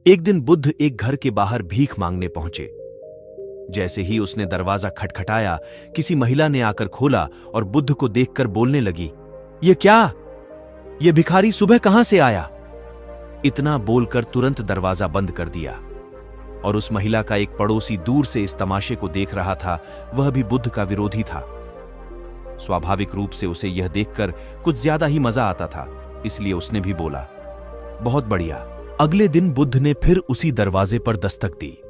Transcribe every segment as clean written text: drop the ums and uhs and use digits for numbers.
एक दिन बुद्ध एक घर के बाहर भीख मांगने पहुंचे। जैसे ही उसने दरवाजा खटखटाया, किसी महिला ने आकर खोला और बुद्ध को देखकर बोलने लगी, "ये क्या? ये भिखारी सुबह कहां से आया?" इतना बोलकर तुरंत दरवाजा बंद कर दिया। और उस महिला का एक पड़ोसी दूर से इस तमाशे को देख रहा था। वह भी बुद्ध का विरोधी था। स्वाभाविक रूप से उसे यह देखकर कुछ ज्यादा ही मजा आता था, इसलिए उसने भी बोला, "बहुत बढ़िया।" अगले दिन बुद्ध ने फिर उसी दरवाजे पर दस्तक दी।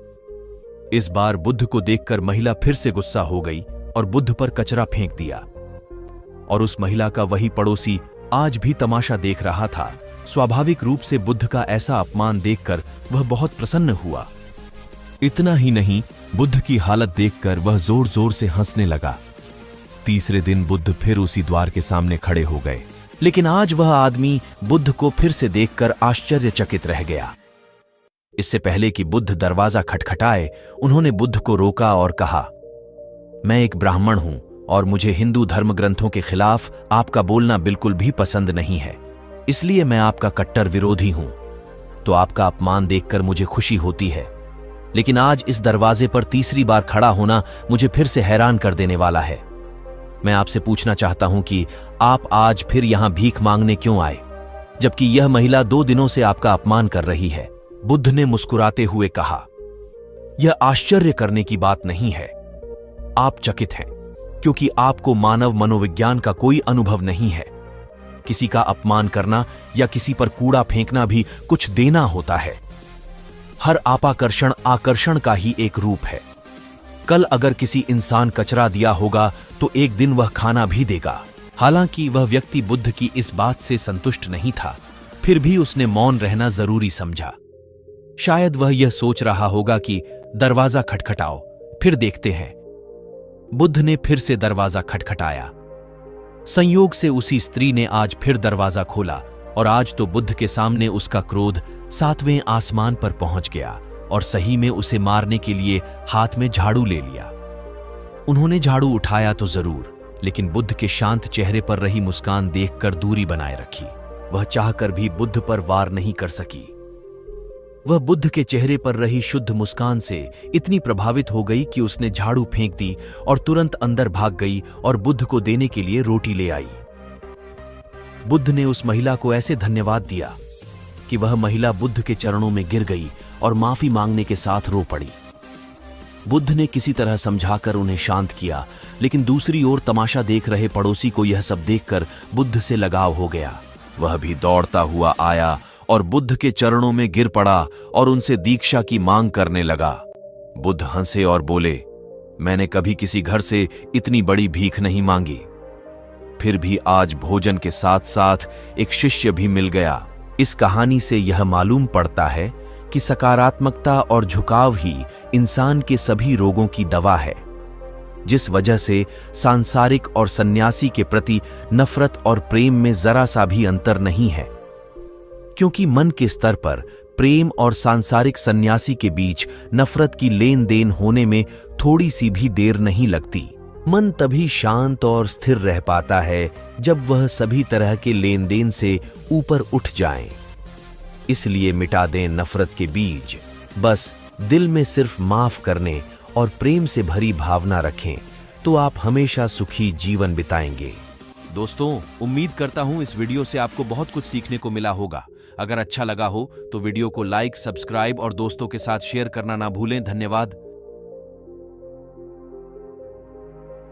इस बार बुद्ध को देखकर महिला फिर से गुस्सा हो गई और बुद्ध पर कचरा फेंक दिया। और उस महिला का वही पड़ोसी आज भी तमाशा देख रहा था। स्वाभाविक रूप से बुद्ध का ऐसा अपमान देखकर वह बहुत प्रसन्न हुआ। इतना ही नहीं, बुद्ध की हालत देखकर वह जोर जोर से हंसने लगा। तीसरे दिन बुद्ध फिर उसी द्वार के सामने खड़े हो गए, लेकिन आज वह आदमी बुद्ध को फिर से देखकर आश्चर्यचकित रह गया। इससे पहले कि बुद्ध दरवाजा खटखटाए, उन्होंने बुद्ध को रोका और कहा, "मैं एक ब्राह्मण हूं और मुझे हिंदू धर्म ग्रंथों के खिलाफ आपका बोलना बिल्कुल भी पसंद नहीं है, इसलिए मैं आपका कट्टर विरोधी हूं। तो आपका अपमान देखकर मुझे खुशी होती है, लेकिन आज इस दरवाजे पर तीसरी बार खड़ा होना मुझे फिर से हैरान कर देने वाला है। मैं आपसे पूछना चाहता हूं कि आप आज फिर यहां भीख मांगने क्यों आए, जबकि यह महिला 2 दिनों से आपका अपमान कर रही है?" बुद्ध ने मुस्कुराते हुए कहा, "यह आश्चर्य करने की बात नहीं है। आप चकित हैं, क्योंकि आपको मानव मनोविज्ञान का कोई अनुभव नहीं है। किसी का अपमान करना या किसी पर कूड़ा फेंकना भी कुछ देना होता है। हर आपाकर्षण आकर्षण का ही एक रूप है। कल अगर किसी इंसान कचरा दिया होगा तो एक दिन वह खाना भी देगा।" हालांकि वह व्यक्ति बुद्ध की इस बात से संतुष्ट नहीं था, फिर भी उसने मौन रहना जरूरी समझा। शायद वह यह सोच रहा होगा कि दरवाजा खटखटाओ, फिर देखते हैं। बुद्ध ने फिर से दरवाजा खटखटाया। संयोग से उसी स्त्री ने आज फिर दरवाजा खोला और आज तो बुद्ध के सामने उसका क्रोध 7वें आसमान पर पहुंच गया और सही में उसे मारने के लिए हाथ में झाड़ू ले लिया। उन्होंने झाड़ू उठाया तो जरूर, लेकिन बुद्ध के शांत चेहरे पर रही मुस्कान देखकर दूरी बनाए रखी। वह चाहकर भी बुद्ध पर वार नहीं कर सकी। वह बुद्ध के चेहरे पर रही शुद्ध मुस्कान से इतनी प्रभावित हो गई कि उसने झाड़ू फेंक दी और तुरंत अंदर भाग गई और बुद्ध को देने के लिए रोटी ले आई। बुद्ध ने उस महिला को ऐसे धन्यवाद दिया कि वह महिला बुद्ध के चरणों में गिर गई और माफी मांगने के साथ रो पड़ी। बुद्ध ने किसी तरह समझाकर उन्हें शांत किया, लेकिन दूसरी ओर तमाशा देख रहे पड़ोसी को यह सब देखकर बुद्ध से लगाव हो गया। वह भी दौड़ता हुआ आया और बुद्ध के चरणों में गिर पड़ा और उनसे दीक्षा की मांग करने लगा। बुद्ध हंसे और बोले, "मैंने कभी किसी घर से इतनी बड़ी भीख नहीं मांगी। फिर भी आज भोजन के साथ साथ एक शिष्य भी मिल गया।" इस कहानी से यह मालूम पड़ता है कि सकारात्मकता और झुकाव ही इंसान के सभी रोगों की दवा है, जिस वजह से सांसारिक और सन्यासी के प्रति नफरत और प्रेम में जरा सा भी अंतर नहीं है, क्योंकि मन के स्तर पर प्रेम और सांसारिक सन्यासी के बीच नफरत की लेन देन होने में थोड़ी सी भी देर नहीं लगती। मन तभी शांत और स्थिर रह पाता है जब वह सभी तरह के लेन देन से ऊपर उठ जाए। इसलिए मिटा दें नफरत के बीज, बस दिल में सिर्फ माफ करने और प्रेम से भरी भावना रखें, तो आप हमेशा सुखी जीवन बिताएंगे। दोस्तों, उम्मीद करता हूं इस वीडियो से आपको बहुत कुछ सीखने को मिला होगा। अगर अच्छा लगा हो तो वीडियो को लाइक, सब्सक्राइब और दोस्तों के साथ शेयर करना ना भूलें। धन्यवाद।